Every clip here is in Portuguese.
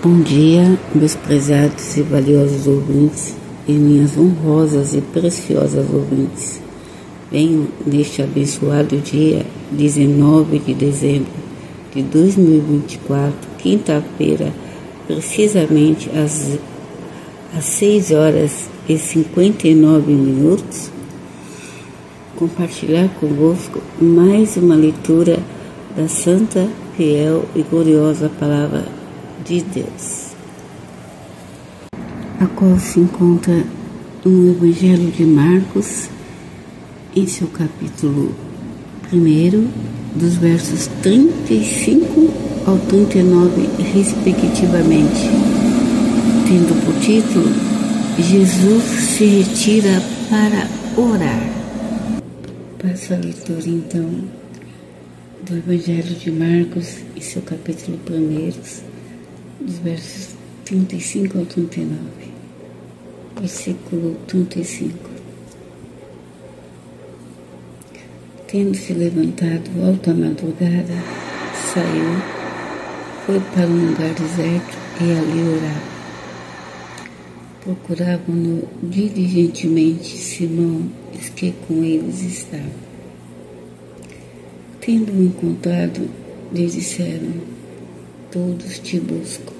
Bom dia, meus prezados e valiosos ouvintes e minhas honrosas e preciosas ouvintes. Venho neste abençoado dia 19 de dezembro de 2024, quinta-feira, precisamente às 6 horas e 59 minutos, compartilhar convosco mais uma leitura da santa, fiel e gloriosa palavra de Deus, a qual se encontra no Evangelho de Marcos, em seu capítulo 1, dos versos 35 ao 39, respectivamente, tendo por título Jesus se retira para orar. Passo a leitura então do Evangelho de Marcos, em seu capítulo 1, dos versos 35 ao 39, versículo 35. Tendo-se levantado alta madrugada, saiu, foi para um lugar deserto e ali orava. Procuravam-no diligentemente Simão, que com eles estava. Tendo-o encontrado, lhe disseram: todos te buscam.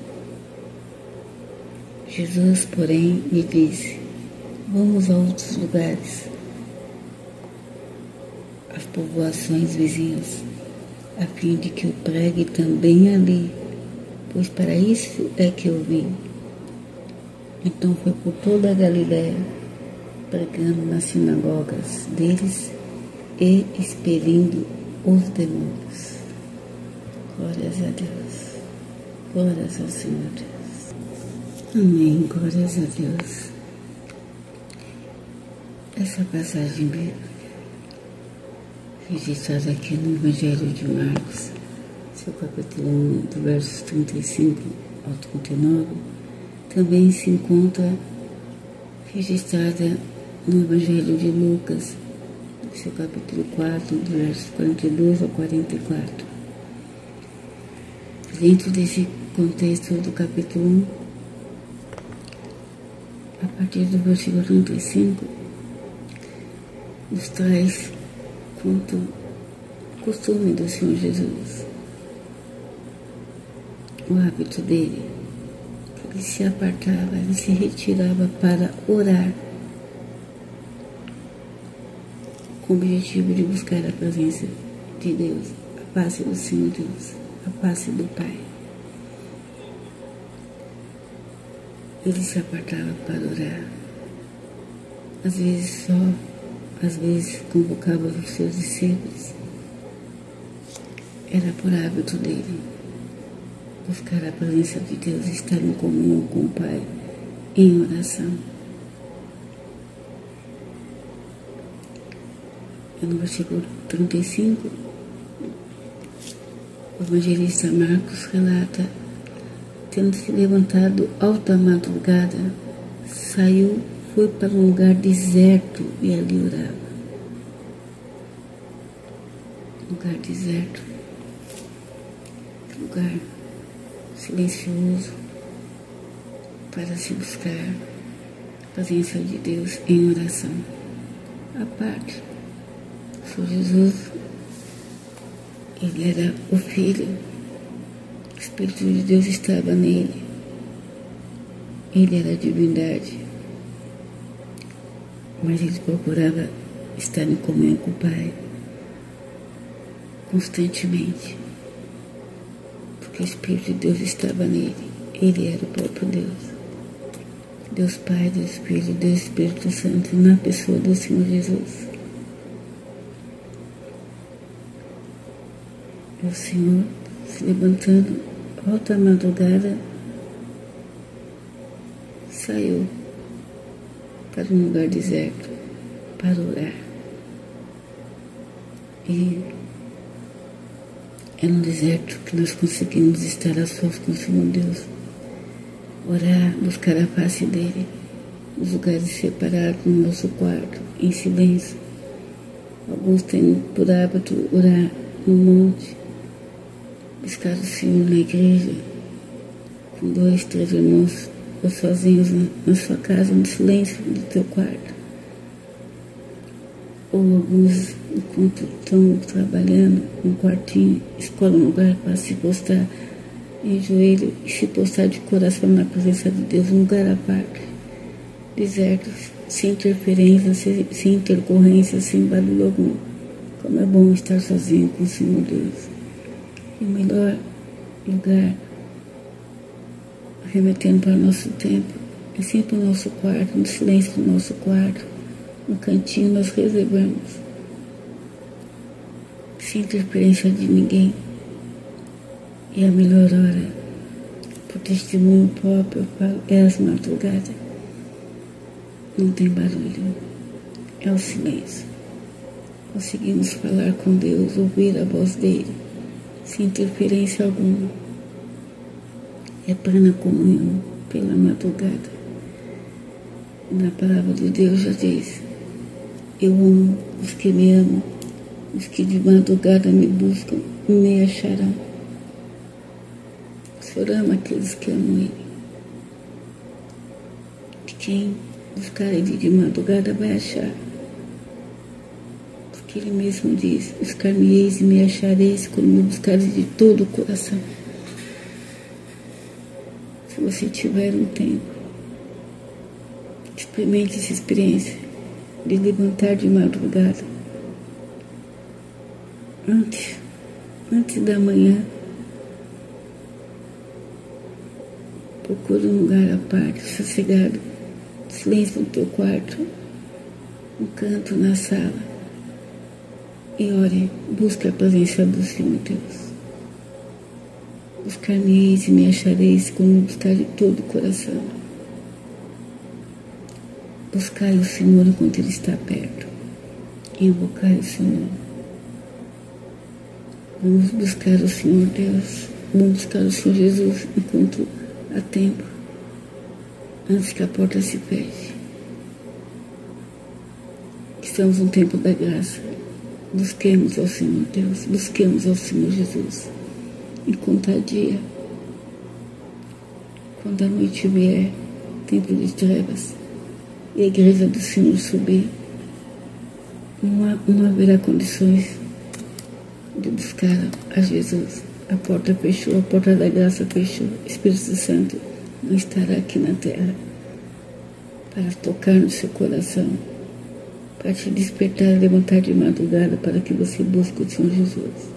Jesus, porém, lhe disse: vamos a outros lugares, às povoações vizinhas, a fim de que eu pregue também ali, pois para isso é que eu vim. Então foi por toda a Galiléia, pregando nas sinagogas deles e expelindo os demônios. Glórias a Deus. Glórias ao Senhor Deus. Amém. Glórias a Deus. Essa passagem bíblica, registrada aqui no Evangelho de Marcos, seu capítulo 1, do versos 35 ao 39, também se encontra registrada no Evangelho de Lucas, seu capítulo 4, do versos 42 ao 44. Dentro desse contexto do capítulo 1, a partir do versículo 35, nos traz quanto costume do Senhor Jesus, o hábito dele. Ele se apartava, ele se retirava para orar, com o objetivo de buscar a presença de Deus, a face do Senhor Deus, a face do Pai. Ele se apartava para orar, às vezes só, às vezes convocava os seus discípulos. Era por hábito dele buscar a presença de Deus, estar em comunhão com o Pai, em oração. E no versículo 35, o evangelista Marcos relata: tendo se levantado alta madrugada, saiu, foi para um lugar deserto e ali orava. Lugar deserto, lugar silencioso, para se buscar a presença de Deus em oração. A parte, o Senhor Jesus, ele era o Filho, o Espírito de Deus estava nele, ele era a divindade, mas ele procurava estar em comunhão com o Pai constantemente, porque o Espírito de Deus estava nele, ele era o próprio Deus. Deus Pai, Deus Filho, Deus Espírito Santo, na pessoa do Senhor Jesus. O Senhor, se levantando alta madrugada, saiu para um lugar deserto para orar. E é no deserto que nós conseguimos estar a sós com o Senhor Deus. Orar, buscar a face dele, nos lugares separados, no nosso quarto, em silêncio. Alguns têm por hábito orar no monte, buscar o Senhor na igreja, com 2, 3 irmãos, ou sozinhos na sua casa, no silêncio do teu quarto. Ou alguns, enquanto estão trabalhando, um quartinho, escolhe um lugar para se postar em joelho e se postar de coração na presença de Deus, um lugar à parte, deserto, sem interferência, sem intercorrência, sem barulho algum. Como é bom estar sozinho com o Senhor Deus. E o melhor lugar, remetendo para o nosso tempo, é sempre o nosso quarto, no silêncio do nosso quarto, no cantinho nós reservamos, sem interferência de ninguém. E a melhor hora, por testemunho próprio, eu falo, é as madrugadas. Não tem barulho, é o silêncio. Conseguimos falar com Deus, ouvir a voz dele, sem interferência alguma. É plena comunhão pela madrugada. Na palavra de Deus já diz: eu amo os que me amam, os que de madrugada me buscam e me acharão. O Senhor ama aqueles que amam Ele. De quem buscar Ele de madrugada vai achar. Porque Ele mesmo diz: buscar-me-eis e me achareis quando me buscareis de todo o coração. Se você tiver um tempo, experimente essa experiência de levantar de madrugada, antes da manhã. Procure um lugar à parte, sossegado, silêncio no teu quarto, no canto, na sala, e ore, busque a presença do Senhor Deus. Buscar-me-eis e me achareis quando me buscar de todo o coração. Buscai o Senhor enquanto Ele está perto. Invocai o Senhor. Vamos buscar o Senhor Deus. Vamos buscar o Senhor Jesus enquanto há tempo, antes que a porta se feche. Estamos no tempo da graça. Busquemos ao Senhor Deus. Busquemos ao Senhor Jesus. Enquanto há dia, quando a noite vier, tempo de trevas, e a igreja do Senhor subir, não haverá condições de buscar a Jesus. A porta fechou, a porta da graça fechou. O Espírito Santo não estará aqui na terra para tocar no seu coração, para te despertar, levantar de madrugada, para que você busque o Senhor Jesus.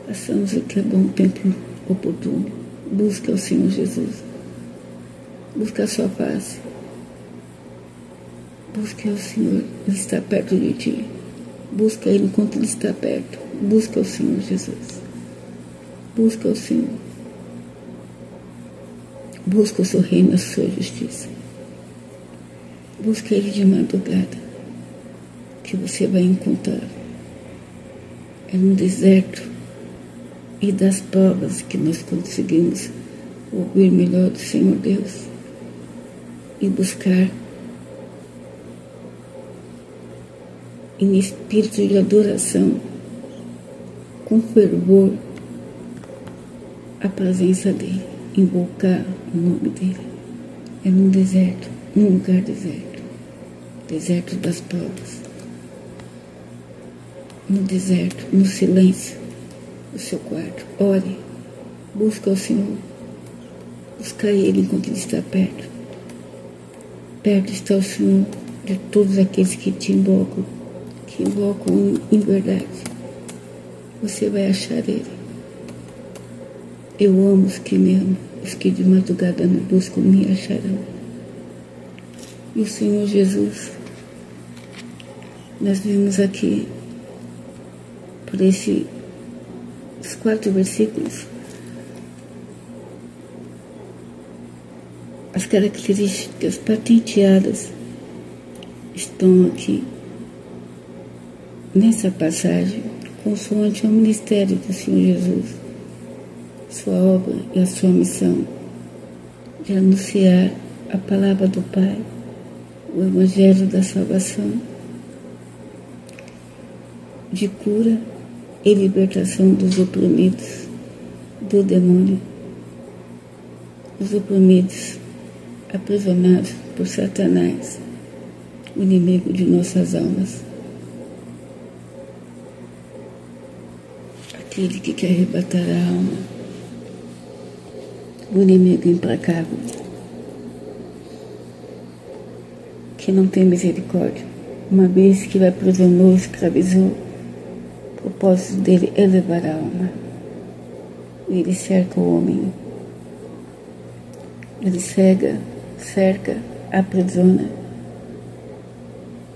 Façamos o que é bom, o tempo oportuno. Busca o Senhor Jesus. Busca a sua face. Busca o Senhor, Ele está perto de ti. Busca Ele enquanto Ele está perto. Busca o Senhor Jesus. Busca o Senhor. Busca o seu reino, a sua justiça. Busca Ele de madrugada, que você vai encontrar. É no deserto e das provas que nós conseguimos ouvir melhor do Senhor Deus e buscar em espírito de adoração, com fervor, a presença dEle, invocar o nome dEle. É num deserto, num lugar deserto, deserto das provas, no deserto, no silêncio do seu quarto. Ore, busca o Senhor, busca Ele enquanto Ele está perto. Perto está o Senhor de todos aqueles que te invocam, que invocam em verdade. Você vai achar Ele. Eu amo os que me amam, os que de madrugada me buscam me acharão. E o Senhor Jesus, nós vimos aqui, por esses 4 versículos, as características patenteadas estão aqui nessa passagem, consoante ao ministério do Senhor Jesus, sua obra e a sua missão de anunciar a palavra do Pai, o Evangelho da salvação, de cura e libertação dos oprimidos do demônio, os oprimidos, aprisionados por Satanás, o inimigo de nossas almas. Aquele que quer arrebatar a alma, o inimigo implacável, que não tem misericórdia, uma vez que o aprisionou, escravizou. O propósito dele é levar a alma. Ele cerca o homem. Ele cerca, aprisiona,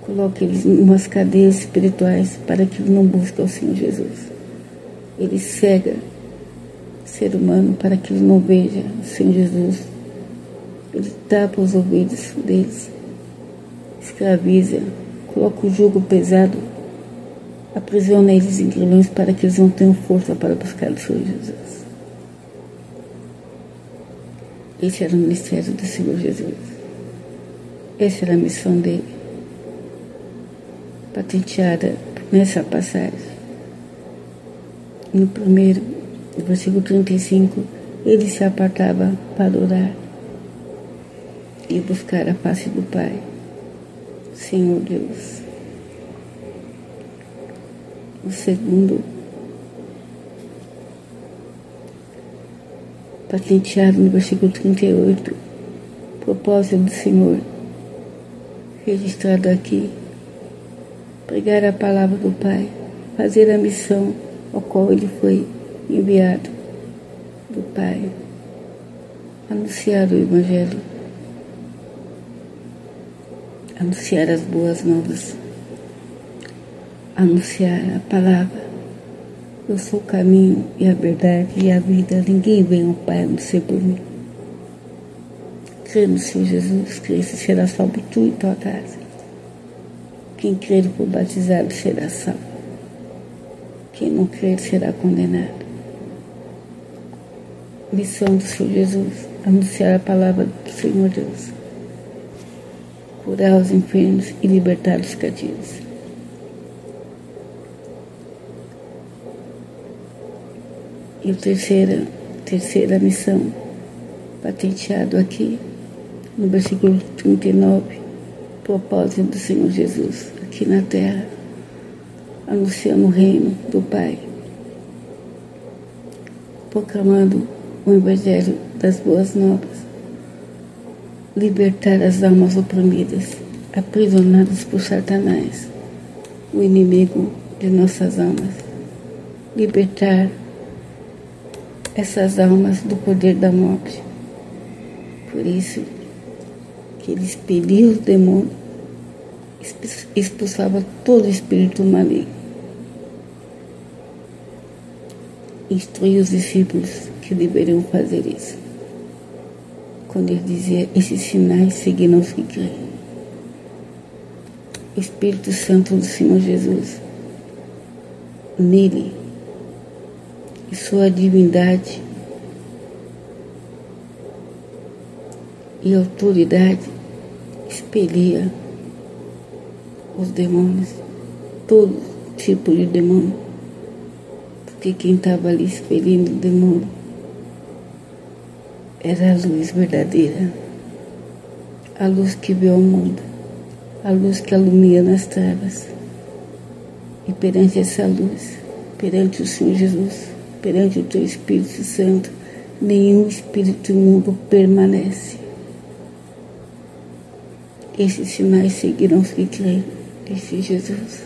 coloca eles em umas cadeias espirituais para que ele não busque o Senhor Jesus. Ele cega o ser humano para que ele não veja o Senhor Jesus. Ele tapa os ouvidos deles, escraviza, coloca o jugo pesado, aprisiona eles em grilhões para que eles não tenham força para buscar o Senhor Jesus. Esse era o ministério do Senhor Jesus. Essa era a missão dele, patenteada nessa passagem. No primeiro, no versículo 35, ele se apartava para orar e buscar a face do Pai, Senhor Deus. No segundo, patenteado no versículo 38, propósito do Senhor, registrado aqui, pregar a palavra do Pai, fazer a missão ao qual ele foi enviado do Pai, anunciar o Evangelho, anunciar as boas novas, anunciar a palavra. Eu sou o caminho e a verdade e a vida. Ninguém vem ao Pai a não ser por mim. Crê no Senhor Jesus Cristo, será salvo tu e tua casa. Quem crer e for batizado será salvo. Quem não crer será condenado. Missão do Senhor Jesus, anunciar a palavra do Senhor Deus, curar os enfermos e libertar os cativos. E a terceira missão, patenteado aqui, no versículo 39, propósito do Senhor Jesus, aqui na terra, anunciando o reino do Pai, proclamando o Evangelho das boas novas, libertar as almas oprimidas, aprisionadas por Satanás, o inimigo de nossas almas, libertar essas almas do poder da morte. Por isso que ele expelia os demônios, expulsava todo espírito maligno. Instruía os discípulos que deveriam fazer isso. Quando ele dizia, esses sinais seguirão os que creem. Espírito Santo do Senhor Jesus, nele, e sua divindade e autoridade, expelia os demônios, todo tipo de demônio, porque quem estava ali expelindo o demônio era a luz verdadeira, a luz que vê o mundo, a luz que alumia nas trevas. E perante essa luz, perante o Senhor Jesus, perante o teu Espírito Santo, nenhum espírito imundo permanece. Esses sinais seguirão os que creem, disse Jesus.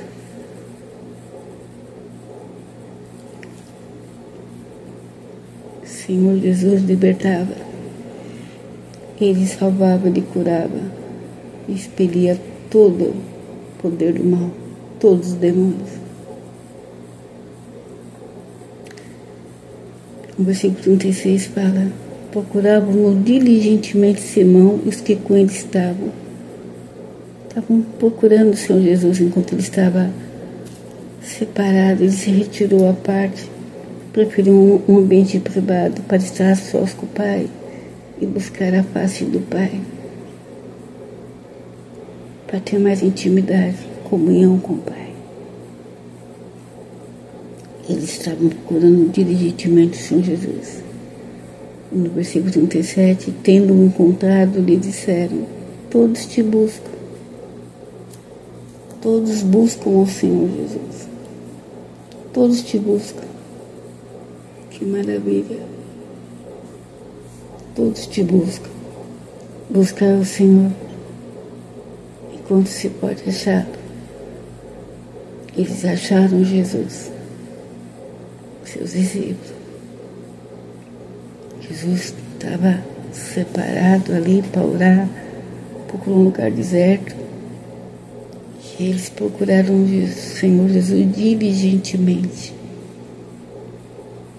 Senhor Jesus libertava, ele salvava, ele curava, expelia todo o poder do mal, todos os demônios. O versículo 36 fala, procuravam-no diligentemente Simão e os que com ele estavam. Estavam procurando o Senhor Jesus enquanto ele estava separado. Ele se retirou à parte, preferiu um ambiente privado para estar a sós com o Pai e buscar a face do Pai, para ter mais intimidade, comunhão com o Pai. Eles estavam procurando diligentemente o Senhor Jesus. No versículo 37, tendo-o encontrado, lhe disseram: todos te buscam. Todos buscam o Senhor Jesus. Todos te buscam. Que maravilha. Todos te buscam. Buscar o Senhor enquanto se pode achar. Eles acharam Jesus, seus discípulos. Jesus estava separado ali para orar, procurou um lugar deserto. E eles procuraram o Senhor Jesus diligentemente.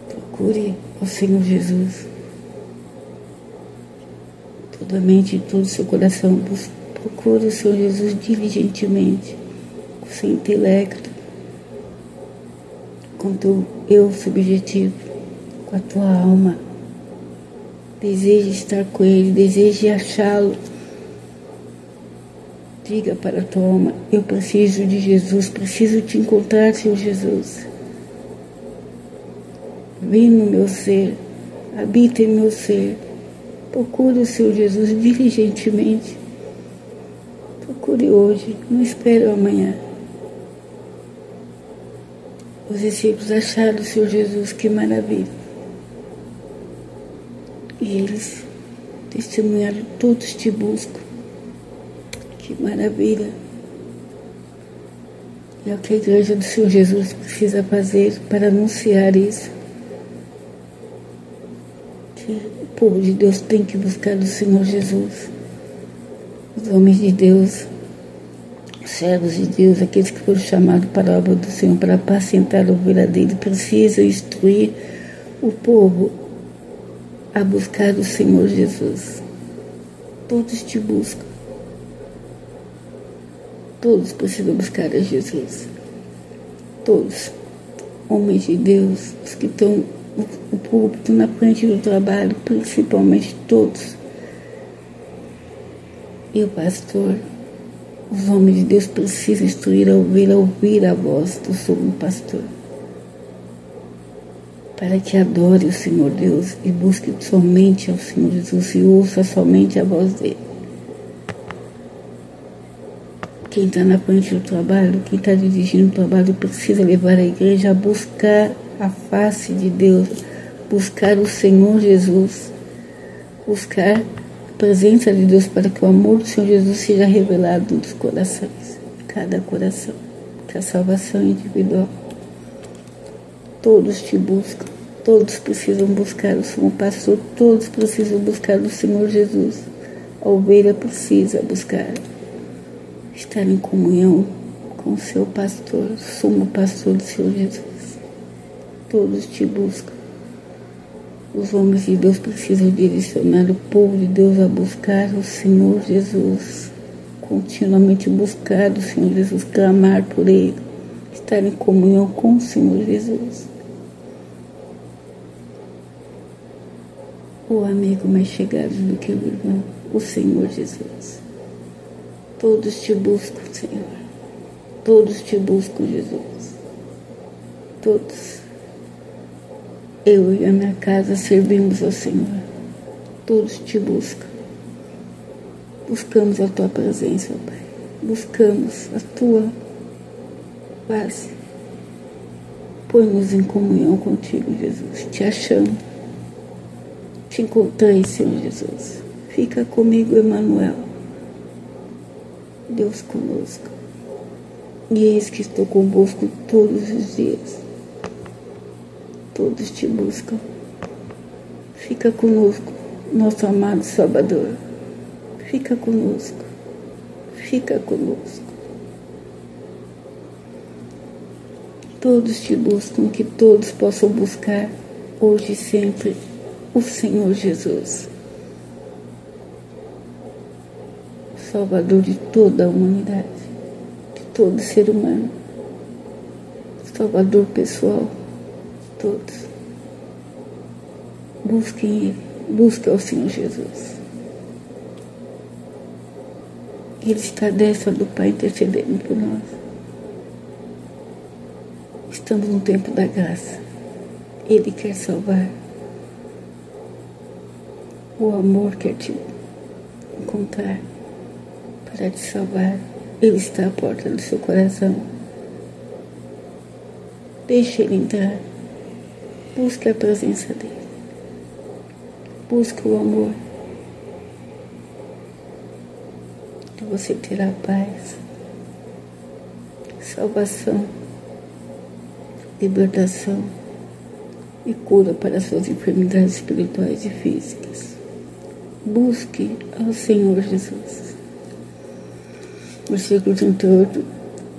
Procure o Senhor Jesus. Toda a mente e todo o seu coração. Procure o Senhor Jesus diligentemente. Com o seu intelecto. Com o teu eu subjetivo. Com a tua alma. Deseje estar com Ele, deseje achá-lo. Diga para a tua alma: eu preciso de Jesus, preciso te encontrar, Senhor Jesus. Vem no meu ser, habita em meu ser. Procure o Senhor Jesus diligentemente. Procure hoje, não espere amanhã. Os discípulos acharam o Senhor Jesus, que maravilha. E eles testemunharam: todos te buscam. Que maravilha. É o que a igreja do Senhor Jesus precisa fazer para anunciar isso. Que o povo de Deus tem que buscar o Senhor Jesus. Os homens de Deus, os servos de Deus, aqueles que foram chamados para a obra do Senhor, para apacentar a ovelha dele, precisam instruir o povo a buscar o Senhor Jesus. Todos te buscam. Todos precisam buscar a Jesus. Todos. Homens de Deus, os que estão no púlpito, na frente do trabalho, principalmente todos. E o pastor, os homens de Deus precisam instruir a ovelha a ouvir a voz do sumo pastor. Para que adore o Senhor Deus e busque somente ao Senhor Jesus e ouça somente a voz dele. Quem está na frente do trabalho, quem está dirigindo o trabalho, precisa levar a igreja a buscar a face de Deus, buscar o Senhor Jesus, buscar a presença de Deus para que o amor do Senhor Jesus seja revelado nos corações, cada coração, que a salvação é individual. Todos te buscam, todos precisam buscar o Senhor pastor, todos precisam buscar o Senhor Jesus. A ovelha precisa buscar, estar em comunhão com o seu pastor, sumo pastor do Senhor Jesus. Todos te buscam. Os homens de Deus precisam direcionar o povo de Deus a buscar o Senhor Jesus. Continuamente buscar o Senhor Jesus, clamar por Ele, estar em comunhão com o Senhor Jesus. O amigo mais chegado do que o irmão, o Senhor Jesus. Todos te buscam, Senhor. Todos te buscam, Jesus. Todos. Eu e a minha casa servimos ao Senhor. Todos te buscam. Buscamos a tua presença, Pai. Buscamos a tua face. Põe-nos em comunhão contigo, Jesus. Te achamos. Te encontrei, Senhor Jesus. Fica comigo, Emmanuel. Deus conosco. E eis que estou convosco todos os dias. Todos te buscam. Fica conosco, nosso amado Salvador. Fica conosco. Fica conosco. Todos te buscam, que todos possam buscar, hoje e sempre, o Senhor Jesus. Salvador de toda a humanidade, de todo ser humano. Salvador pessoal, todos. Busquem Ele, busquem ao Senhor Jesus. Ele está à destra do Pai intercedendo por nós. Estamos no tempo da graça. Ele quer salvar. O amor quer te encontrar para te salvar. Ele está à porta do seu coração. Deixe ele entrar. Busque a presença dele. Busque o amor. E você terá paz, salvação, libertação e cura para suas enfermidades espirituais e físicas. Busque ao Senhor Jesus. Versículo 38.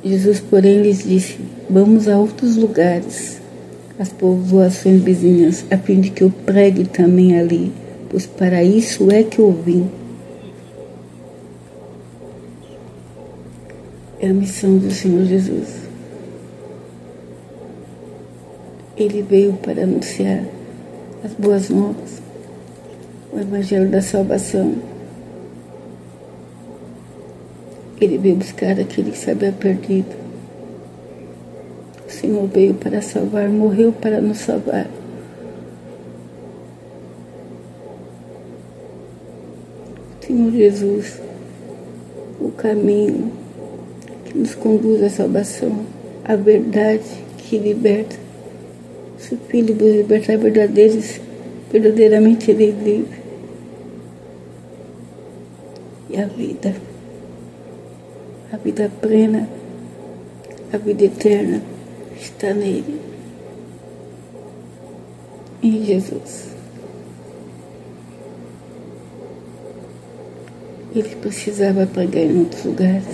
Jesus, porém, lhes disse: vamos a outros lugares, as povoações vizinhas, a fim de que eu pregue também ali, pois para isso é que eu vim. É a missão do Senhor Jesus. Ele veio para anunciar as boas novas, o Evangelho da salvação. Ele veio buscar aquele que se havia perdido. O Senhor veio para salvar, morreu para nos salvar. Senhor Jesus, o caminho que nos conduz à salvação, a verdade que liberta. Se o Filho vos libertar verdadeiramente ele é livre. E a vida plena, a vida eterna está nele, em Jesus. Ele precisava pregar em outros lugares.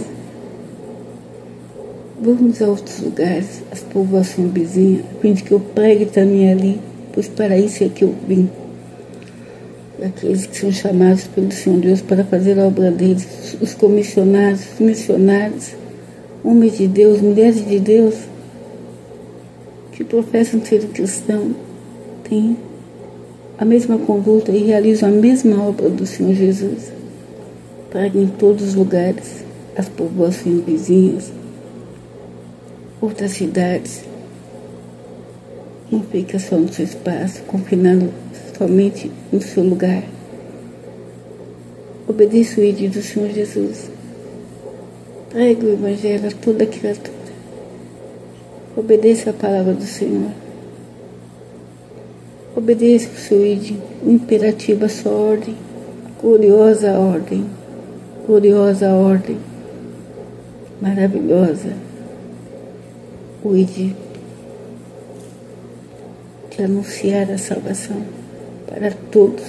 Vamos a outros lugares, as povoações vizinhas, a fim de que eu pregue também ali, pois para isso é que eu vim. Aqueles que são chamados pelo Senhor Deus para fazer a obra deles, os comissionados, os missionários, homens de Deus, mulheres de Deus, que professam ser cristão, têm a mesma conduta e realizam a mesma obra do Senhor Jesus. Preguem em todos os lugares, as povoações vizinhas, outras cidades. Não fica só no seu espaço, confinado somente no seu lugar. Obedeça o ídolo do Senhor Jesus. Pregue o Evangelho a toda criatura. Obedeça a palavra do Senhor. Obedeça o seu ídolo, imperativo, a sua ordem, gloriosa ordem, maravilhosa. O ídolo de anunciar a salvação para todos.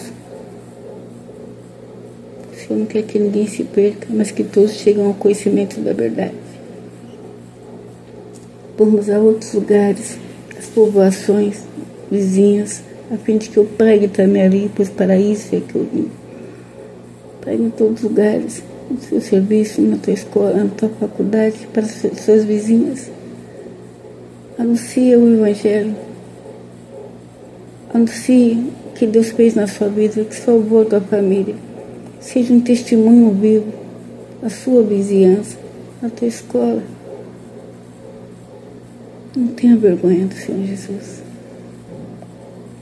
O Senhor não quer que ninguém se perca, mas que todos cheguem ao conhecimento da verdade. Vamos a outros lugares, as povoações vizinhas, a fim de que eu pregue também ali, pois para isso é que eu vim. Pregue em todos os lugares, no seu serviço, na tua escola, na tua faculdade, para as suas vizinhas. Anuncia o Evangelho. Anuncie o que Deus fez na sua vida, que salvou a tua família. Seja um testemunho vivo na sua vizinhança, na tua escola. Não tenha vergonha do Senhor Jesus.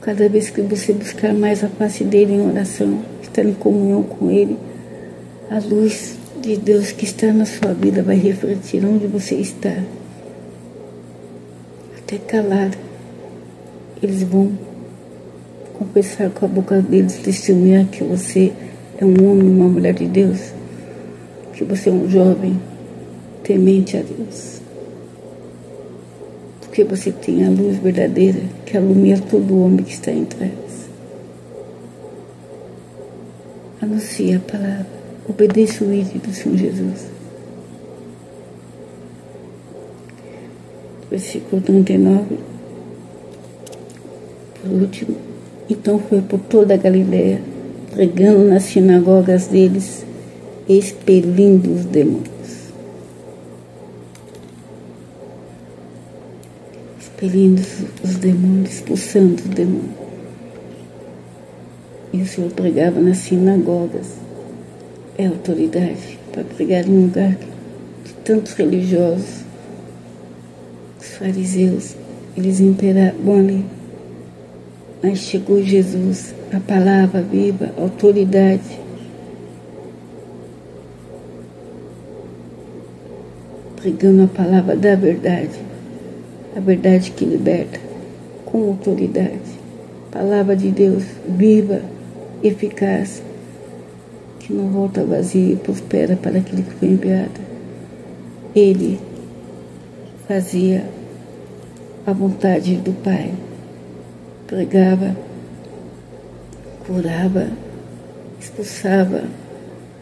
Cada vez que você buscar mais a face dele em oração, estar em comunhão com ele, a luz de Deus que está na sua vida vai refletir onde você está. Até calado, eles vão confessar com a boca deles, testemunhar que você é um homem e uma mulher de Deus, que você é um jovem temente a Deus, porque você tem a luz verdadeira que alumia todo homem que está em trevas. Anuncie a palavra, obedeça o ídolo do Senhor Jesus. Versículo 39. Por último, então foi por toda a Galileia, pregando nas sinagogas deles, expelindo os demônios. Expelindo os demônios, expulsando os demônios. E o Senhor pregava nas sinagogas. É autoridade para pregar em um lugar de tantos religiosos. Os fariseus, eles imperavam ali. Mas chegou Jesus a palavra viva, a autoridade. Pregando a palavra da verdade, a verdade que liberta, com autoridade. Palavra de Deus viva, eficaz, que não volta vazia e prospera para aquele que foi enviado. Ele fazia a vontade do Pai, pregava, curava, expulsava,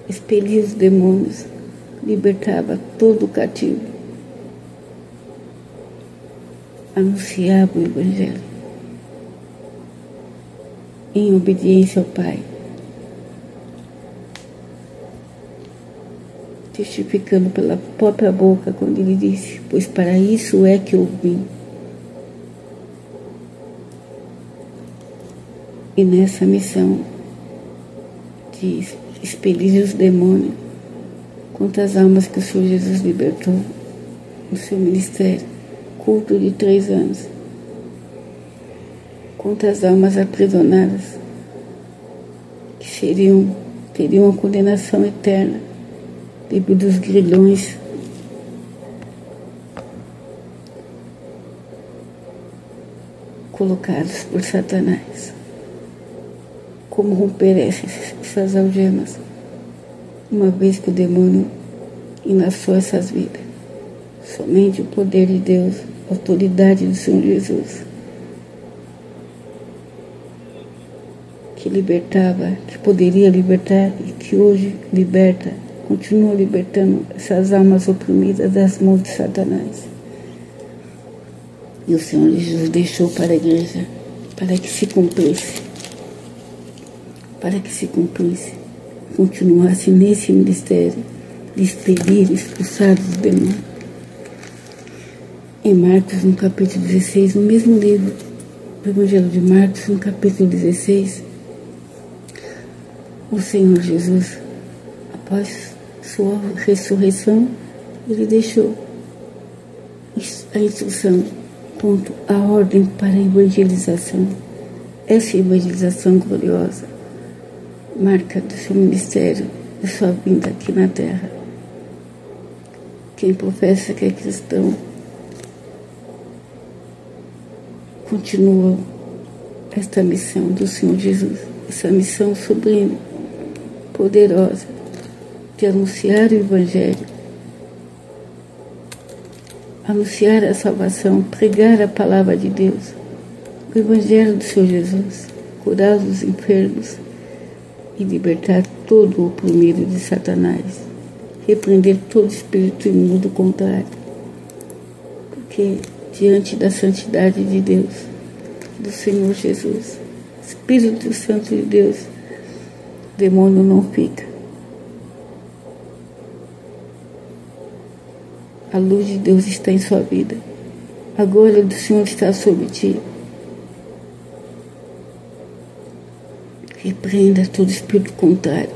expelia os demônios, libertava todo o cativo, anunciava o Evangelho em obediência ao Pai, testificando pela própria boca quando ele disse: pois para isso é que eu vim. E nessa missão de expelir os demônios, quantas almas que o Senhor Jesus libertou no seu ministério, culto de 3 anos. Quantas almas aprisionadas que teriam a condenação eterna devido aos grilhões colocados por Satanás. Como romper essas algemas, uma vez que o demônio enlaçou essas vidas? Somente o poder de Deus, a autoridade do Senhor Jesus, que libertava, que poderia libertar e que hoje liberta, continua libertando essas almas oprimidas das mãos de Satanás. E o Senhor Jesus deixou para a igreja, para que se cumprisse, continuasse nesse ministério de expelir, expulsar os demônios. Em Marcos, no capítulo 16, no mesmo livro, o Evangelho de Marcos, no capítulo 16, o Senhor Jesus, após sua ressurreição, ele deixou a instrução, a ordem para a evangelização. Essa evangelização gloriosa, marca do seu ministério, da sua vinda aqui na terra. Quem professa que é cristão continua esta missão do Senhor Jesus, essa missão sublime, poderosa, de anunciar o Evangelho, anunciar a salvação, pregar a palavra de Deus, o Evangelho do Senhor Jesus, curar os enfermos e libertar todo o oprimido de Satanás, repreender todo espírito imundo contrário, porque diante da santidade de Deus, do Senhor Jesus, Espírito Santo de Deus, o demônio não fica. A luz de Deus está em sua vida. A glória do Senhor está sobre ti. Repreenda todo espírito contrário.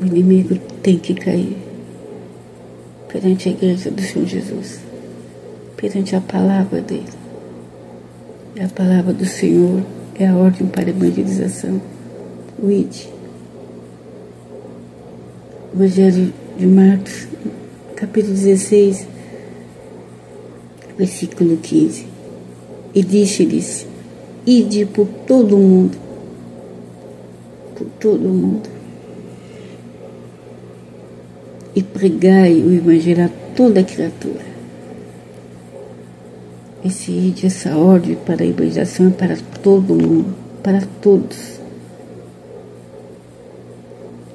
O inimigo tem que cair perante a igreja do Senhor Jesus, perante a palavra dele. E a palavra do Senhor é a ordem para a evangelização. O ide. Evangelho de Marcos, capítulo 16, versículo 15. E disse-lhes: ide por todo o mundo, e pregai o Evangelho a toda criatura. Esse ide, essa ordem para a evangelização é para todo mundo, para todos.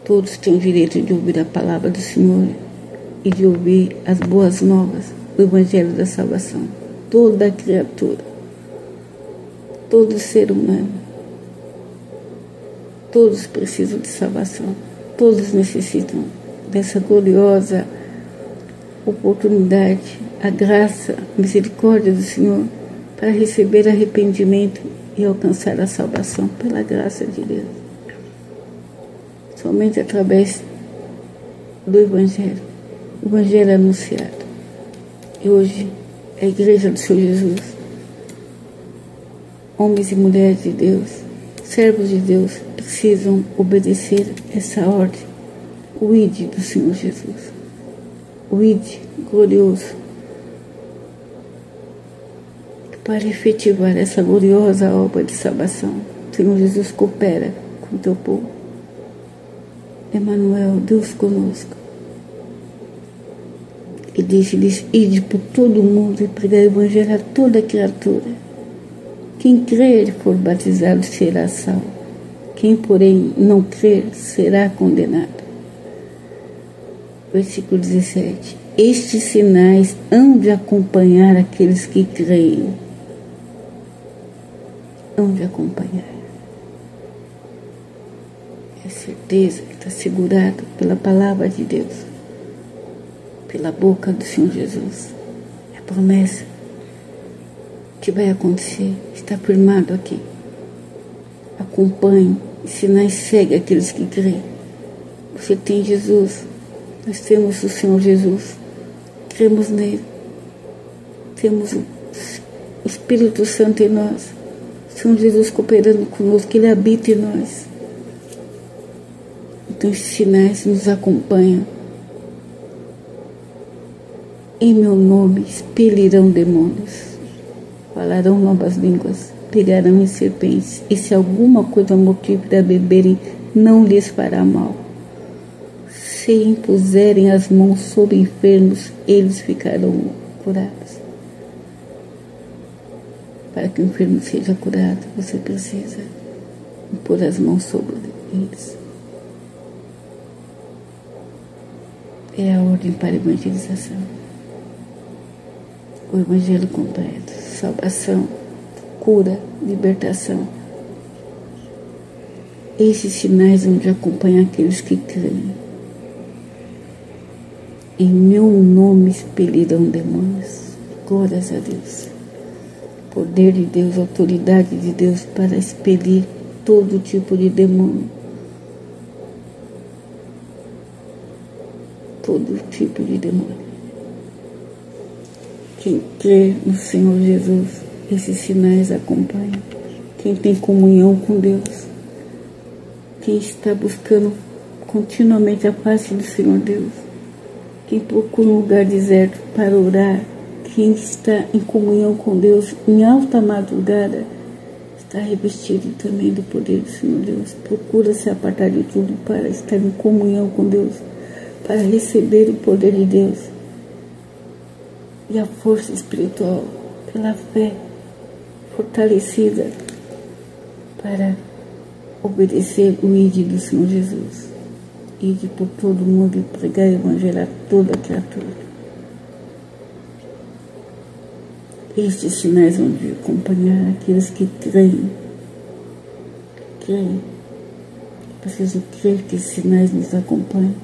Todos têm o direito de ouvir a palavra do Senhor e de ouvir as boas novas, o Evangelho da salvação. Toda criatura, todo ser humano, todos precisam de salvação, todos necessitam dessa gloriosa oportunidade, a graça, a misericórdia do Senhor para receber arrependimento e alcançar a salvação pela graça de Deus. Somente através do Evangelho. O Evangelho é anunciado. E hoje a igreja do Senhor Jesus homens e mulheres de Deus, servos de Deus, precisam obedecer essa ordem. O ide do Senhor Jesus. O ide glorioso. Para efetivar essa gloriosa obra de salvação, o Senhor Jesus coopera com o teu povo. Emmanuel, Deus conosco. E disse-lhes: ide por todo o mundo e pregar o evangelho a toda criatura. Quem crer e for batizado será salvo. Quem, porém, não crer será condenado. Versículo 17. Estes sinais hão de acompanhar aqueles que creem. Hão de acompanhar. É certeza que está segurado pela palavra de Deus, pela boca do Senhor Jesus. É promessa que vai acontecer, está firmado aqui. Acompanhe, e sinais seguem aqueles que creem. Você tem Jesus, nós temos o Senhor Jesus, cremos nele, temos o Espírito Santo em nós, o Senhor Jesus cooperando conosco, ele habita em nós. Então esses sinais nos acompanham. Em meu nome expelirão demônios, falarão novas línguas, pegarão em serpentes, e se alguma coisa mortífera beberem, não lhes fará mal. Se impuserem as mãos sobre enfermos, eles ficarão curados. Para que o enfermo seja curado, você precisa impor as mãos sobre eles. É a ordem para a evangelização. O evangelho completo, salvação, cura, libertação. Esses sinais vão de acompanhar aqueles que creem. Em meu nome expelirão demônios. Glórias a Deus. Poder de Deus, autoridade de Deus para expelir todo tipo de demônio. Todo tipo de demônio. Quem crê no Senhor Jesus, esses sinais acompanham. Quem tem comunhão com Deus, quem está buscando continuamente a face do Senhor Deus, quem procura um lugar deserto para orar, quem está em comunhão com Deus em alta madrugada, está revestido também do poder do Senhor Deus. Procura se apartar de tudo para estar em comunhão com Deus, para receber o poder de Deus e a força espiritual pela fé fortalecida para obedecer o ide do Senhor Jesus. Ide por todo mundo e pregar e evangelho a toda criatura. Estes sinais vão de acompanhar aqueles que creem. Creem. Preciso crer que esses sinais nos acompanham.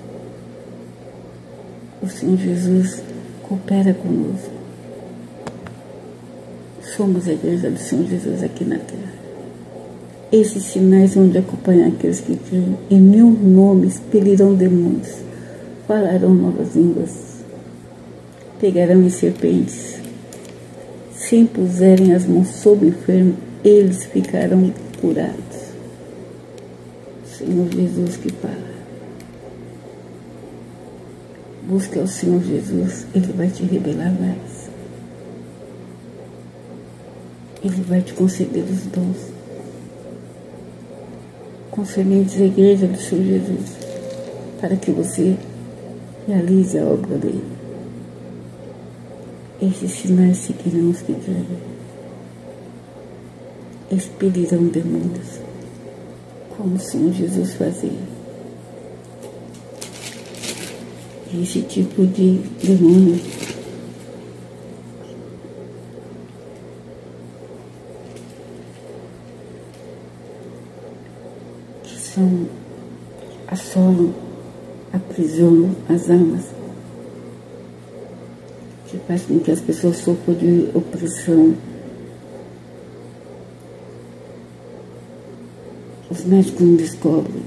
O Senhor Jesus coopera conosco. Somos a igreja do Senhor Jesus aqui na terra. Esses sinais vão de acompanhar aqueles que creem. Em meu nome expelirão demônios, falarão novas línguas, pegarão em serpentes. Se impuserem as mãos sobre o enfermo, eles ficarão curados. Senhor Jesus que fala. Busca o Senhor Jesus, Ele vai te revelar mais. Ele vai te conceder os dons concernentes à igreja do Senhor Jesus, para que você realize a obra dele. Esses sinais seguirão os que creem. Expelirão demônios, como o Senhor Jesus fazia. Esse tipo de demônio que são, assolam, aprisionam as almas, que faz com que as pessoas sofram de opressão. Os médicos não descobrem,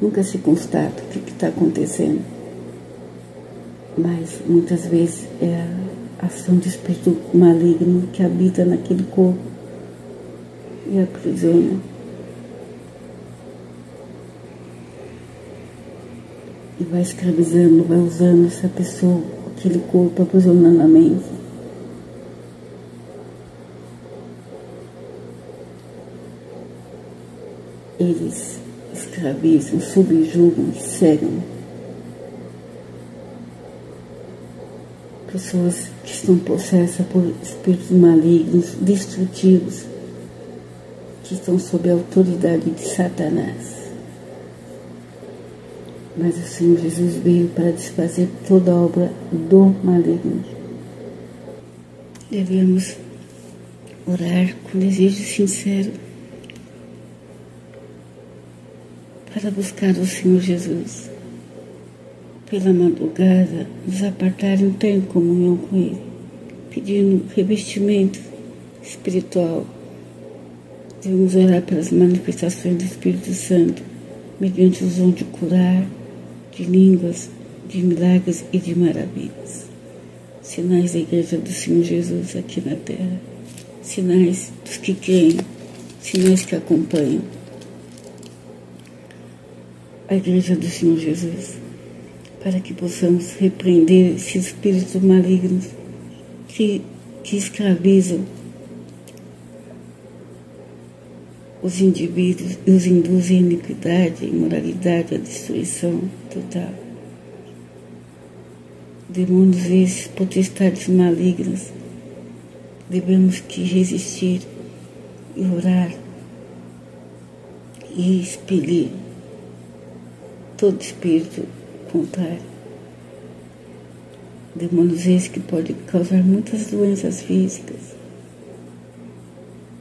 nunca se constata o que está acontecendo. Mas muitas vezes é a ação de espírito maligno que habita naquele corpo e aprisiona. E vai escravizando, vai usando essa pessoa, aquele corpo, aprisionando a mente. Eles escravizam, subjugam, cegam pessoas que estão possessas por espíritos malignos, destrutivos, que estão sob a autoridade de Satanás. Mas o Senhor Jesus veio para desfazer toda a obra do maligno. Devemos orar com desejo sincero para buscar o Senhor Jesus. Pela madrugada, nos apartar em ter comunhão com Ele, pedindo revestimento espiritual. Devemos orar pelas manifestações do Espírito Santo, mediante os dons de curar, de línguas, de milagres e de maravilhas. Sinais da Igreja do Senhor Jesus aqui na terra. Sinais dos que creem, sinais que acompanham a Igreja do Senhor Jesus, para que possamos repreender esses espíritos malignos que escravizam os indivíduos e os induzem à iniquidade, à imoralidade, à destruição total. Demônios esses, potestades malignas, devemos que resistir e orar e expelir todo espírito contrário. Demônios esses que podem causar muitas doenças físicas,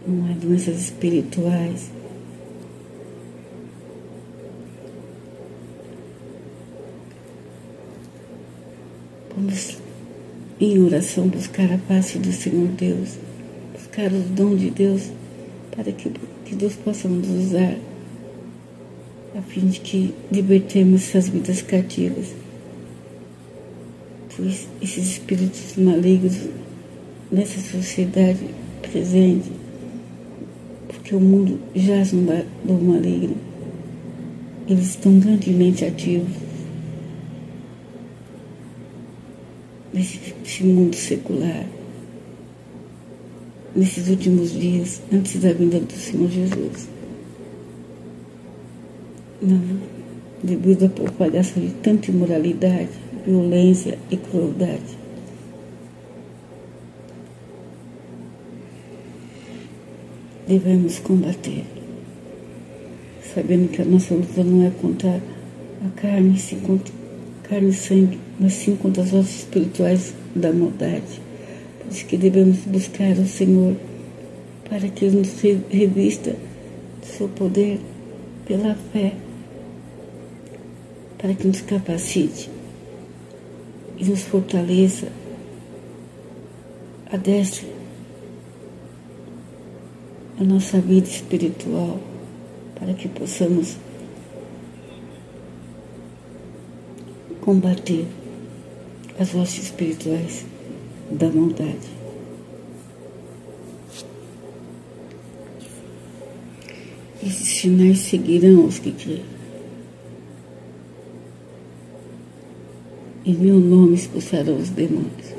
não é, doenças espirituais. Vamos em oração buscar a face do Senhor Deus, buscar os dons de Deus, para que Deus possa nos usar, a fim de que libertemos essas vidas cativas, pois esses espíritos malignos nessa sociedade presente, porque o mundo jaz no maligno, eles estão grandemente ativos nesse mundo secular, nesses últimos dias, antes da vinda do Senhor Jesus. Não, devido à propagação de tanta imoralidade, violência e crueldade. Devemos combater, sabendo que a nossa luta não é contra a carne e sangue, mas sim contra as hostes espirituais da maldade. Por isso que devemos buscar o Senhor, para que Ele nos revista do seu poder pela fé, para que nos capacite e nos fortaleça, adestre a nossa vida espiritual, para que possamos combater as hostes espirituais da maldade. Esses sinais seguirão os que creem. Em meu nome expulsarão os demônios.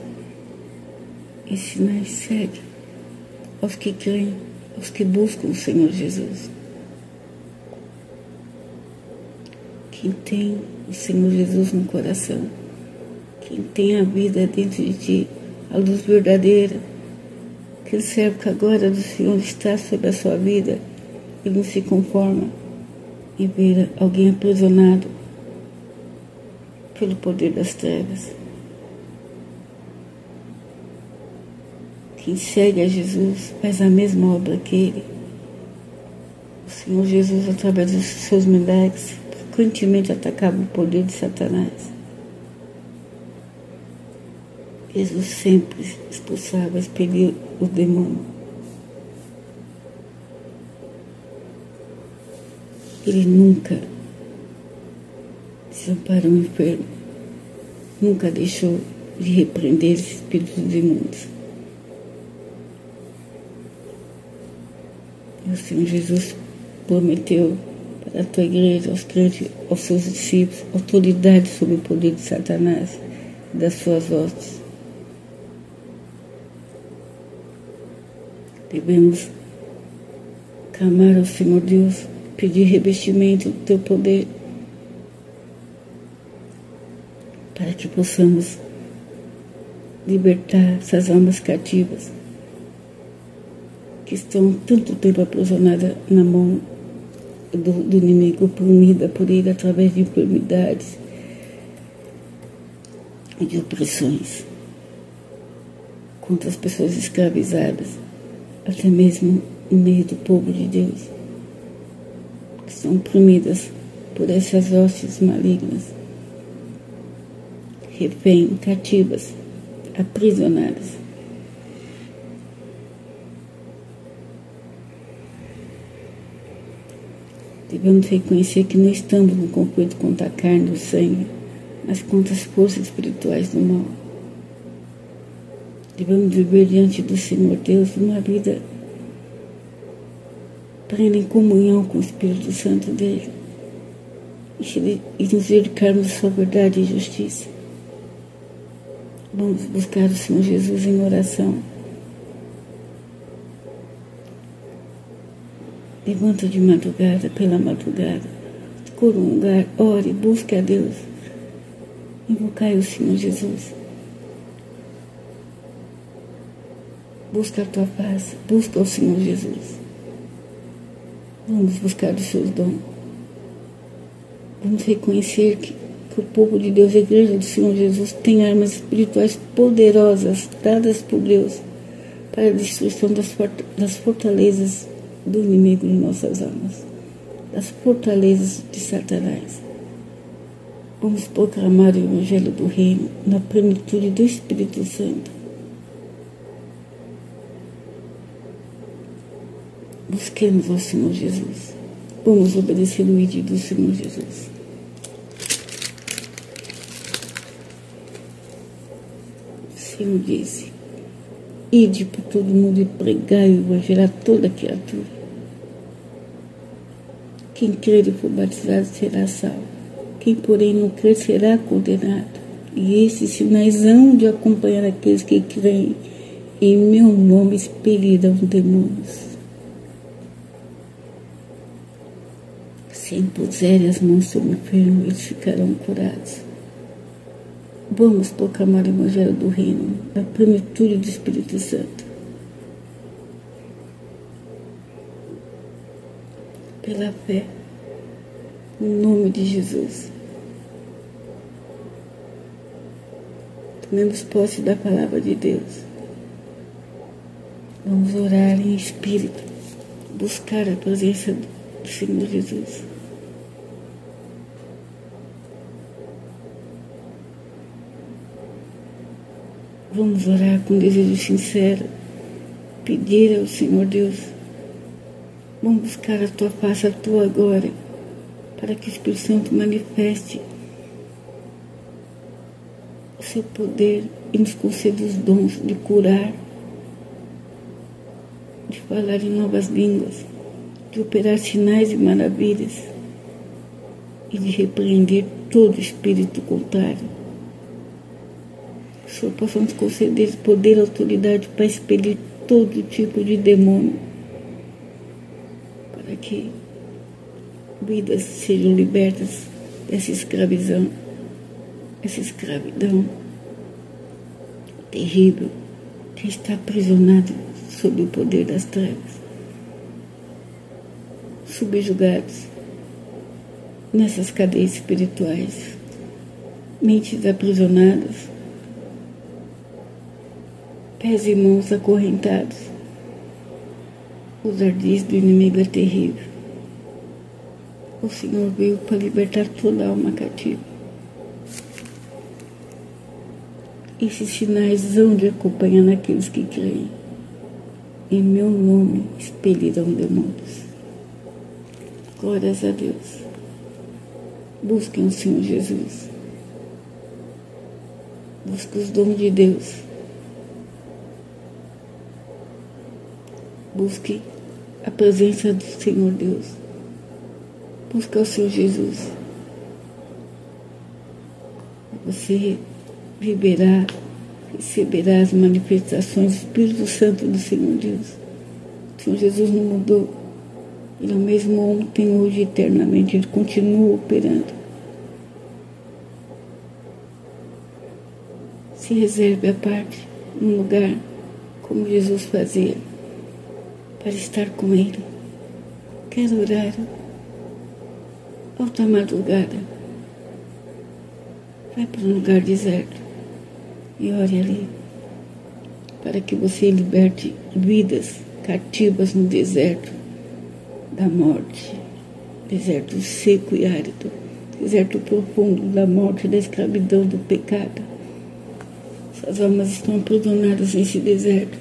Esses sinais seguem aos que creem, aos que buscam o Senhor Jesus. Quem tem o Senhor Jesus no coração, quem tem a vida dentro de ti, a luz verdadeira, aquele servo que agora do Senhor está sobre a sua vida, ele não se conforma em ver alguém aprisionado pelo poder das trevas. Quem segue a Jesus faz a mesma obra que Ele. O Senhor Jesus, através dos seus milagres, frequentemente atacava o poder de Satanás. Jesus sempre expulsava, expelia o demônio. Ele nunca desamparou o enfermo, nunca deixou de repreender esses espíritos imundos. E o Senhor Jesus prometeu para a tua igreja, aos crentes, aos seus discípulos, autoridade sobre o poder de Satanás e das suas hostes. Devemos clamar ao Senhor Deus, pedir revestimento do teu poder, para que possamos libertar essas almas cativas que estão tanto tempo aprisionadas na mão do inimigo, oprimida por ele através de enfermidades e de opressões contra as pessoas escravizadas, até mesmo no meio do povo de Deus, que são oprimidas por essas hostes malignas, refém, cativas, aprisionadas. Devemos reconhecer que não estamos no conflito contra a carne e o sangue, mas contra as forças espirituais do mal. Devemos viver diante do Senhor Deus uma vida plena em comunhão com o Espírito Santo dele e nos dedicarmos à sua verdade e justiça. Vamos buscar o Senhor Jesus em oração. Levanta de madrugada, pela madrugada, escolha um lugar, ore, busque a Deus. Invocai o Senhor Jesus. Busca a tua face, busca o Senhor Jesus. Vamos buscar os seus dons. Vamos reconhecer que o povo de Deus, a igreja do Senhor Jesus, tem armas espirituais poderosas dadas por Deus para a destruição das fortalezas do inimigo em nossas almas, das fortalezas de Satanás. Vamos proclamar o Evangelho do Reino na plenitude do Espírito Santo. Busquemos ao Senhor Jesus. Vamos obedecer o ídolo do Senhor Jesus. O Senhor disse: ide por todo mundo e pregai o Evangelho a toda criatura. Quem crer e for batizado será salvo. Quem, porém, não crer será condenado. E esses sinais hão de acompanhar aqueles que creem. Em meu nome expelirão demônios. Se impuserem as mãos sobre o enfermo, eles ficarão curados. Vamos proclamar o Evangelho do Reino, na plenitude do Espírito Santo. Pela fé, no nome de Jesus. Tomemos posse da palavra de Deus. Vamos orar em espírito, buscar a presença do Senhor Jesus. Vamos orar com desejo sincero, pedir ao Senhor Deus. Vamos buscar a tua face, a tua glória, para que o Espírito Santo manifeste o seu poder e nos conceda os dons de curar, de falar em novas línguas, de operar sinais e maravilhas e de repreender todo espírito contrário. Senhor, possa nos conceder poder e autoridade para expelir todo tipo de demônio, para que vidas sejam libertas dessa escravidão terrível que está aprisionado sob o poder das trevas, subjugados nessas cadeias espirituais, mentes aprisionadas, pés e mãos acorrentados. Os ardis do inimigo é terrível. O Senhor veio para libertar toda a alma cativa. Esses sinais hão de acompanhar naqueles que creem. Em meu nome expelirão demônios. Glórias a Deus. Busquem o Senhor Jesus. Busquem os dons de Deus. Busque a presença do Senhor Deus. Busca o Senhor Jesus. Você receberá as manifestações do Espírito Santo do Senhor Deus. O Senhor Jesus não mudou. Ele é o mesmo ontem, hoje e eternamente. Ele continua operando. Se reserve a parte, num lugar como Jesus fazia, para estar com Ele. Quer orar? Alta madrugada. Vai para um lugar deserto e ore ali, para que você liberte vidas cativas no deserto da morte, deserto seco e árido, deserto profundo da morte, da escravidão, do pecado. Essas almas estão aprisionadas nesse deserto,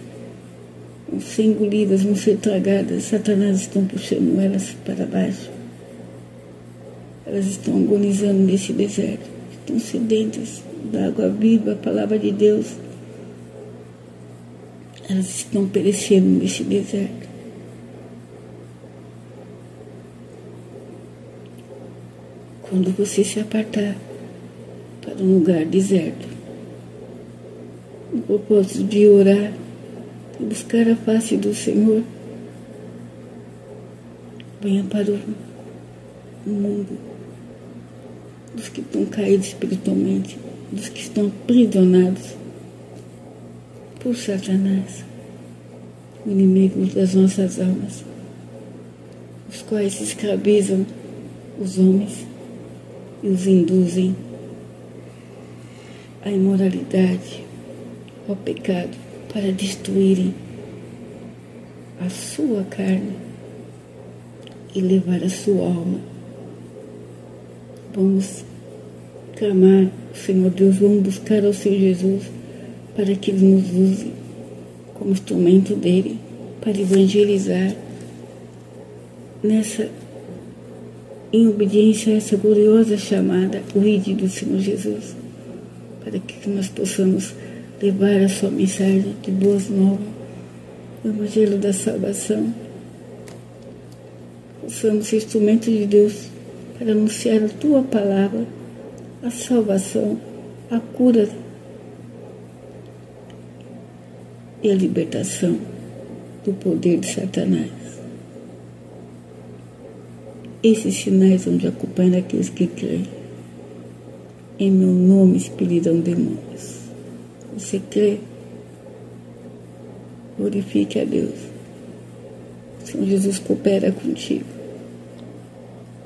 vão ser engolidas, vão ser tragadas. Satanás estão puxando elas para baixo. Elas estão agonizando nesse deserto, estão sedentas da água viva, a palavra de Deus. Elas estão perecendo nesse deserto. Quando você se apartar para um lugar deserto, no propósito de orar e buscar a face do Senhor, venha para o mundo dos que estão caídos espiritualmente, dos que estão aprisionados por Satanás, o inimigo das nossas almas, os quais escravizam os homens e os induzem à imoralidade, ao pecado, para destruírem a sua carne e levar a sua alma. Vamos clamar ao Senhor Deus, vamos buscar ao Senhor Jesus para que Ele nos use como instrumento dEle para evangelizar em obediência a essa gloriosa chamada, o ID do Senhor Jesus, para que nós possamos levar a sua mensagem de boas novas, o Evangelho da salvação. Possamos ser instrumentos de Deus para anunciar a tua palavra, a salvação, a cura e a libertação do poder de Satanás. Esses sinais vão de acompanhar aqueles que creem. Em meu nome expelirão demônios. Você crê? Glorifique a Deus. O Senhor Jesus coopera contigo.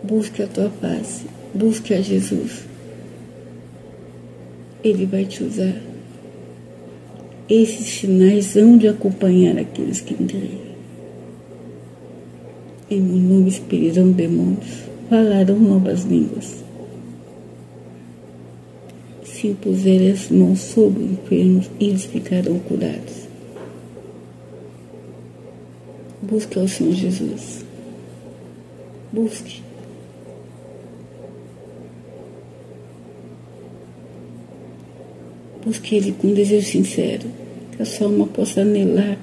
Busque a tua face. Busque a Jesus. Ele vai te usar. Esses sinais hão de acompanhar aqueles que creem. Em meu nome expelirão demônios, falarão novas línguas. Se impuserem as mãos sobre os enfermos, eles ficarão curados. Busque ao Senhor Jesus. Busque. Busque Ele com um desejo sincero, que a sua alma possa anelar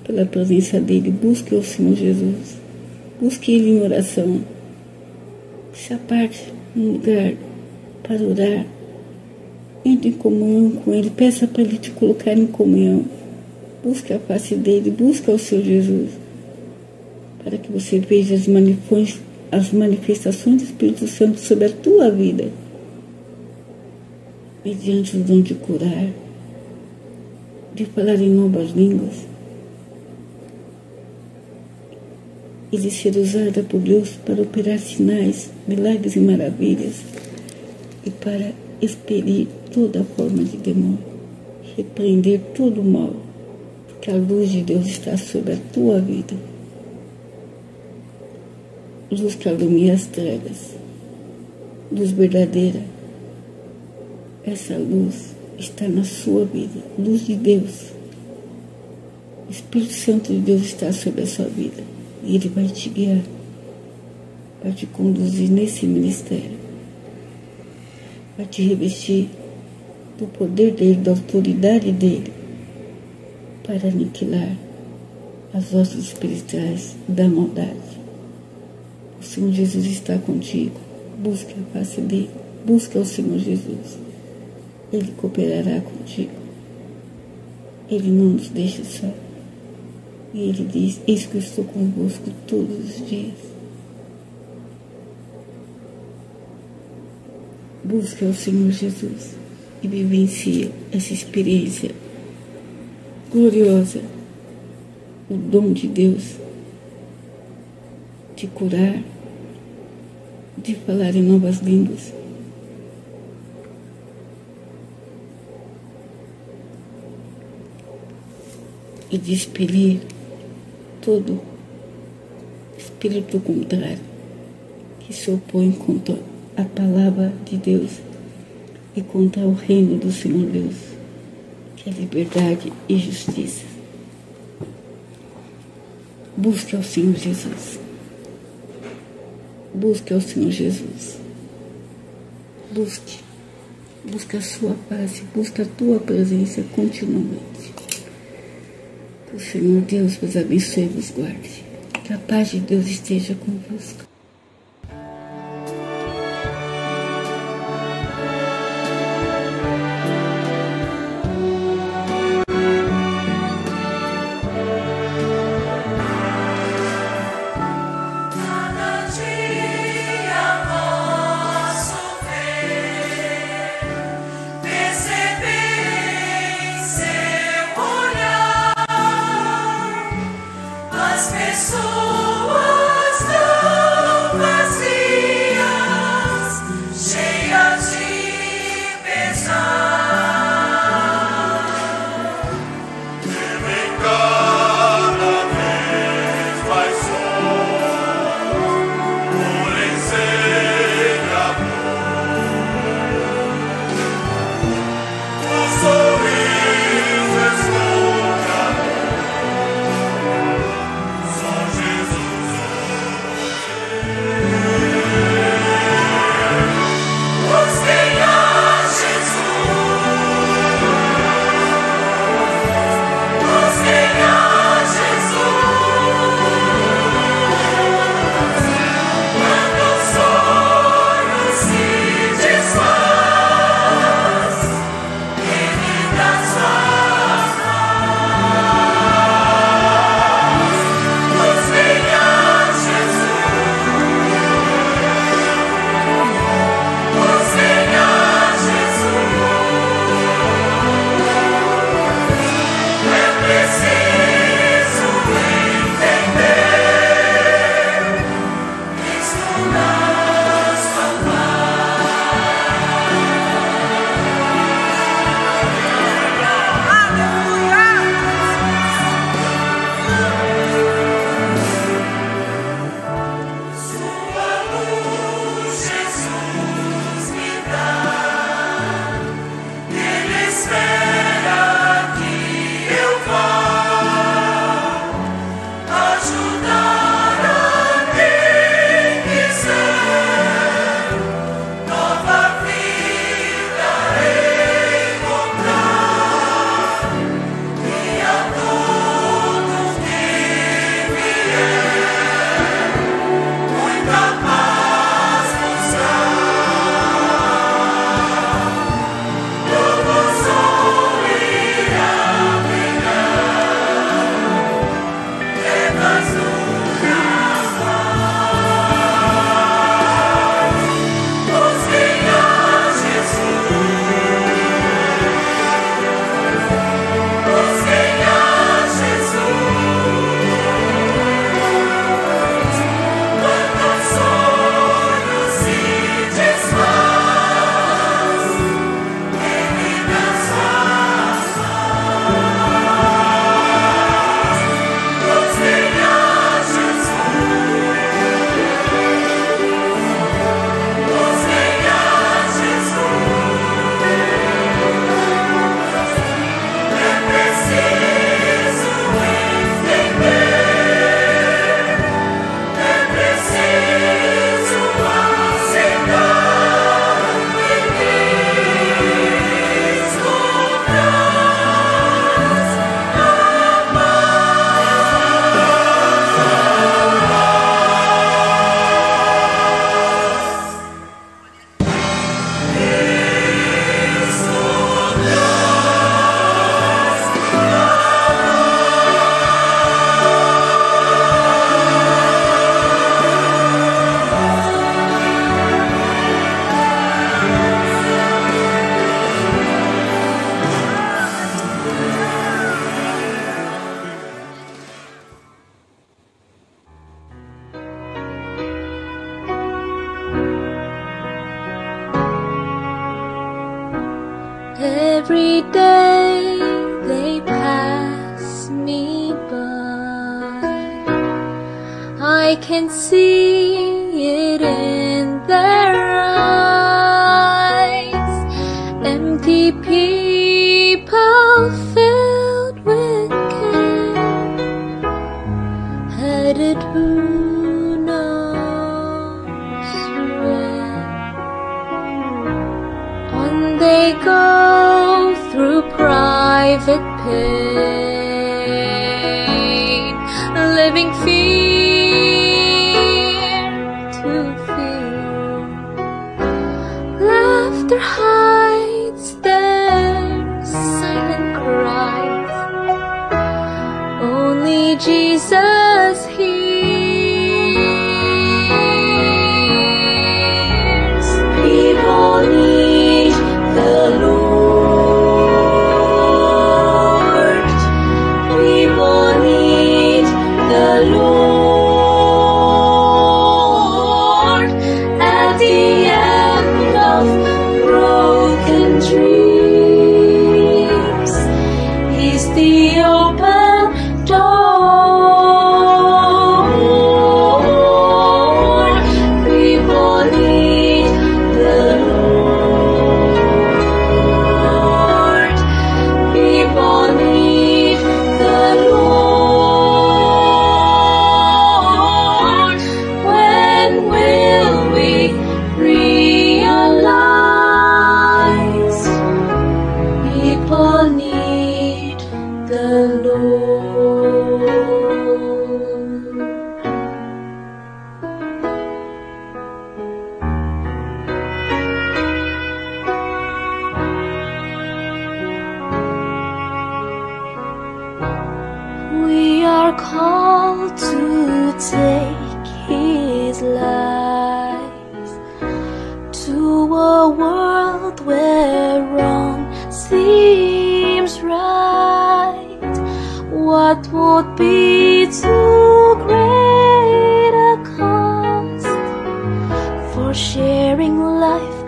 pela presença dEle. Busque ao Senhor Jesus. Busque Ele em oração. Se aparte num lugar para orar. Entre em comunhão com Ele. Peça para Ele te colocar em comunhão. Busque a face dEle. Busque ao Senhor Jesus. Para que você veja as manifestações do Espírito Santo sobre a tua vida. Mediante o dom de curar, de falar em novas línguas, e de ser usada por Deus para operar sinais, milagres e maravilhas, e para expelir toda forma de demônio, repreender todo o mal, porque a luz de Deus está sobre a tua vida. Luz que alumia as trevas, luz verdadeira. Essa luz está na sua vida, luz de Deus. O Espírito Santo de Deus está sobre a sua vida e Ele vai te guiar, vai te conduzir nesse ministério, vai te revestir do poder dEle, da autoridade dEle, para aniquilar as hostes espirituais da maldade. O Senhor Jesus está contigo. Busque a face dele. Busque ao Senhor Jesus. Ele cooperará contigo. Ele não nos deixa só. E ele diz: eis que eu estou convosco todos os dias. Busque ao Senhor Jesus e vivencie essa experiência gloriosa, o dom de Deus de curar, de falar em novas línguas. E de expelir todo espírito contrário que se opõe contra a palavra de Deus e contra o reino do Senhor Deus, que é liberdade e justiça. Busque ao Senhor Jesus. Busque ao Senhor Jesus. Busque a sua face, busque a tua presença continuamente. Que o Senhor Deus vos abençoe e vos guarde. Que a paz de Deus esteja convosco. Pessoas Every day they pass me by, I can see it in their eyes. Empty people filled with care, headed who knows where. On they go through private pain, living fear to fear. Laughter hides their silent cries, only Jesus hears. People need the Lord. People need the Lord. At the end of broken dreams, He's the open door. People need the Lord. People need the Lord. When will we realize people need the Lord? We are called to take His life to a world where wrong seems right. What would be too great a cost for sharing life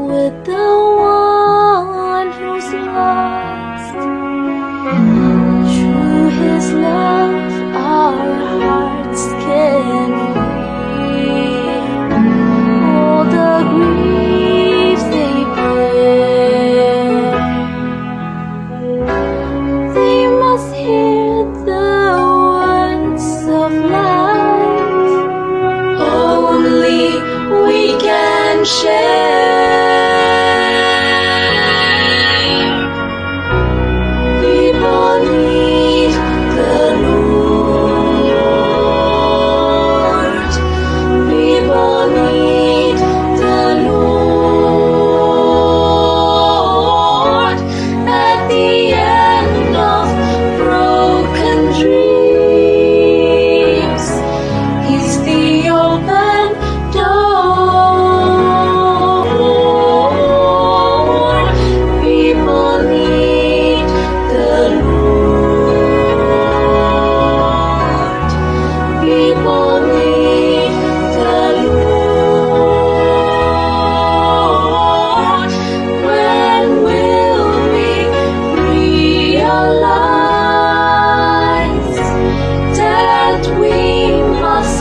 with the one who's lost? Through His love, our hearts can feel all the griefs they bear. They must hear the words of life only we can share. People need the Lord. People need the Lord. At the end of broken dreams, He's the open door. People need the Lord. People need the Lord. When will we realize that we must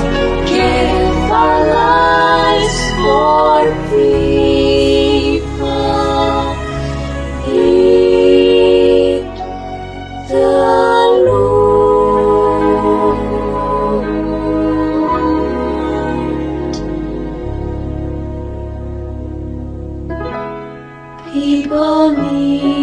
give our lives for people need the Lord? People need